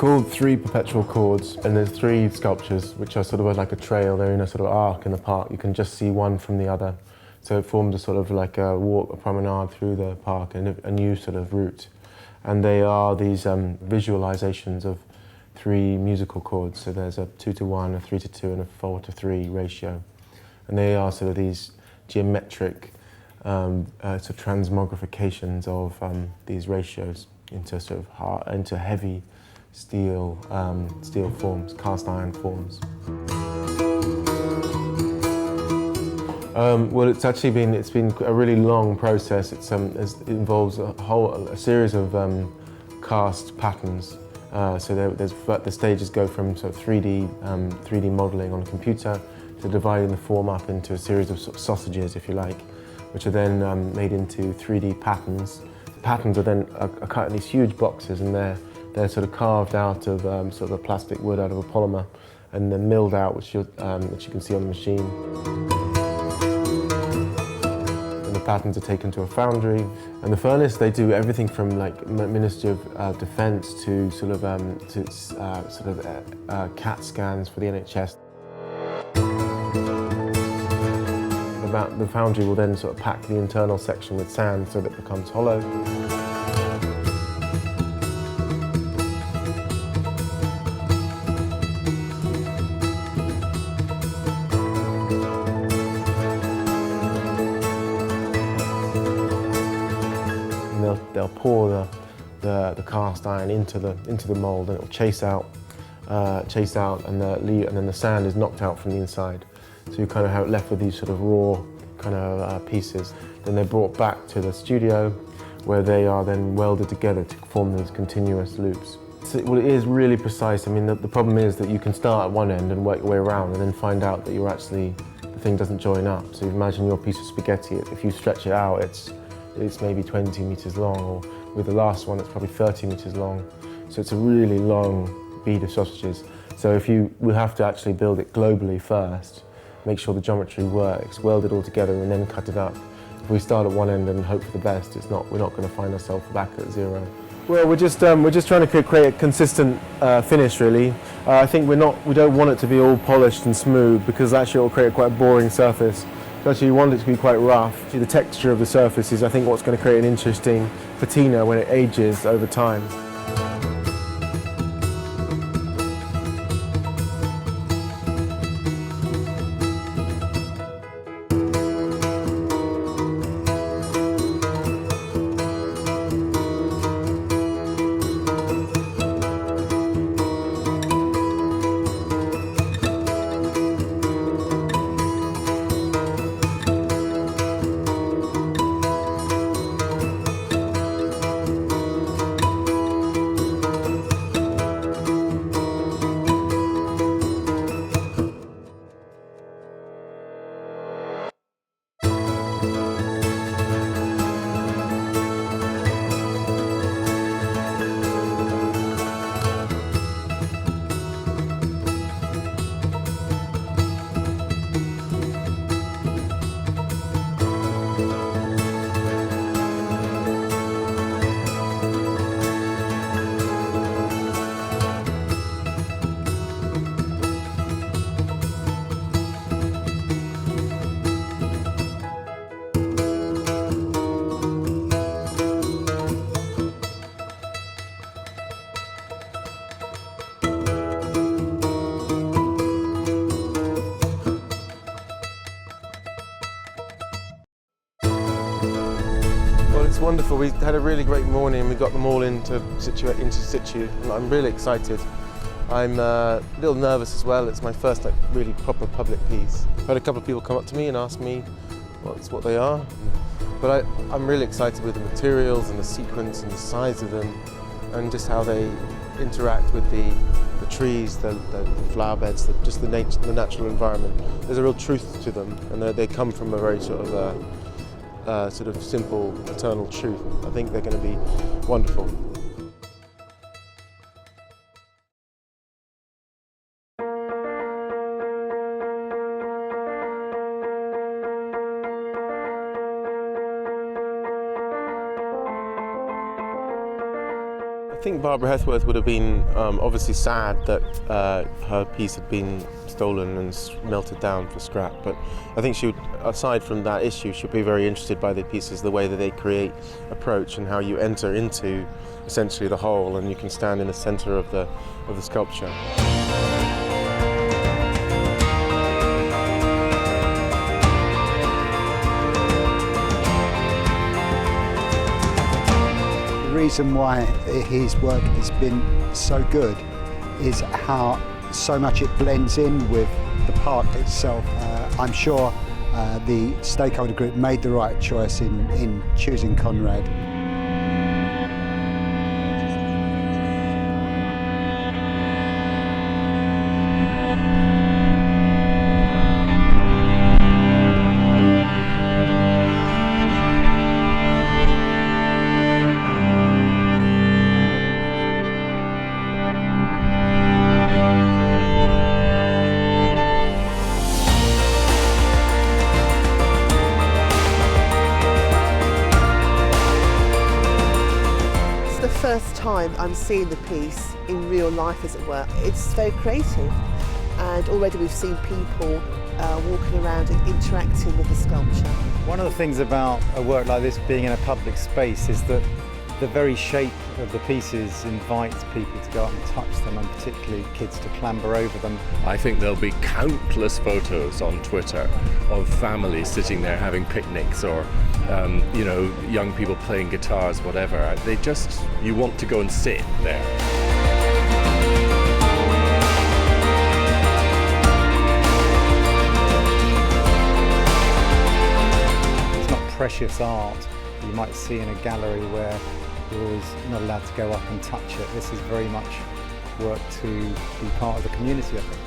called 3 Perpetual Chords, and there's 3 sculptures which are sort of like a trail. They're in a sort of arc in the park. You can just see one from the other. So it forms a sort of like a walk, a promenade through the park, and a new sort of route. And they are these visualizations of 3 musical chords. So there's a 2-to-1, a 3-to-2, and a 4-to-3 ratio. And they are sort of these geometric sort of transmogrifications of these ratios into sort of into heavy steel forms, cast iron forms. Well, it's been a really long process. It involves a series of cast patterns. So the stages go from sort of 3D modelling on a computer to dividing the form up into a series of sort of sausages, if you like, which are then made into 3D patterns. The patterns are then cut in these huge boxes, and they're sort of carved out of sort of a plastic wood, out of a polymer, and then milled out, which you can see on the machine. And the patterns are taken to a foundry. And the furnace, they do everything from like Ministry of Defence to sort of CAT scans for the NHS. The foundry will then sort of pack the internal section with sand so that it becomes hollow. And they'll pour the cast iron into the mould, and it will chase out, and then the sand is knocked out from the inside. So you kind of have it left with these sort of raw kind of pieces. Then they're brought back to the studio, where they are then welded together to form these continuous loops. Well, it is really precise. I mean, the problem is that you can start at one end and work your way around, and then find out that the thing doesn't join up. So imagine your piece of spaghetti. If you stretch it out, it's maybe 20 meters long, or with the last one, it's probably 30 meters long. So it's a really long bead of sausages. So we have to actually build it globally first, make sure the geometry works, weld it all together, and then cut it up. If we start at one end and hope for the best, we're not going to find ourselves back at zero. Well, we're just trying to create a consistent finish, really. I think we don't want it to be all polished and smooth, because actually it will create quite a boring surface. So actually we want it to be quite rough. The texture of the surface is, I think, what's going to create an interesting patina when it ages over time. It's wonderful. We had a really great morning. We got them all into situ, and I'm really excited. I'm a little nervous as well. It's my first really proper public piece. I've had a couple of people come up to me and ask me what they are, but I'm really excited with the materials and the sequence and the size of them, and just how they interact with the trees, the flower beds, just the natural environment. There's a real truth to them, and they come from a very sort of simple, eternal truth. I think they're going to be wonderful. think Barbara Hethworth would have been obviously sad that her piece had been stolen and melted down for scrap, but I think she would, aside from that issue, she'd be very interested by the pieces, the way that they create approach and how you enter into essentially the whole and you can stand in the centre of the sculpture. The reason why his work has been so good is how so much it blends in with the park itself. I'm sure the stakeholder group made the right choice in choosing Conrad. First time I'm seeing the piece in real life, as it were. It's very creative, and already we've seen people walking around and interacting with the sculpture. One of the things about a work like this being in a public space is that the very shape of the pieces invites people to go up and touch them, and particularly kids to clamber over them. I think there'll be countless photos on Twitter of families sitting there having picnics, or you know, young people playing guitars, whatever. You want to go and sit there. It's not precious art that you might see in a gallery where you're always not allowed to go up and touch it. This is very much work to be part of the community, I think.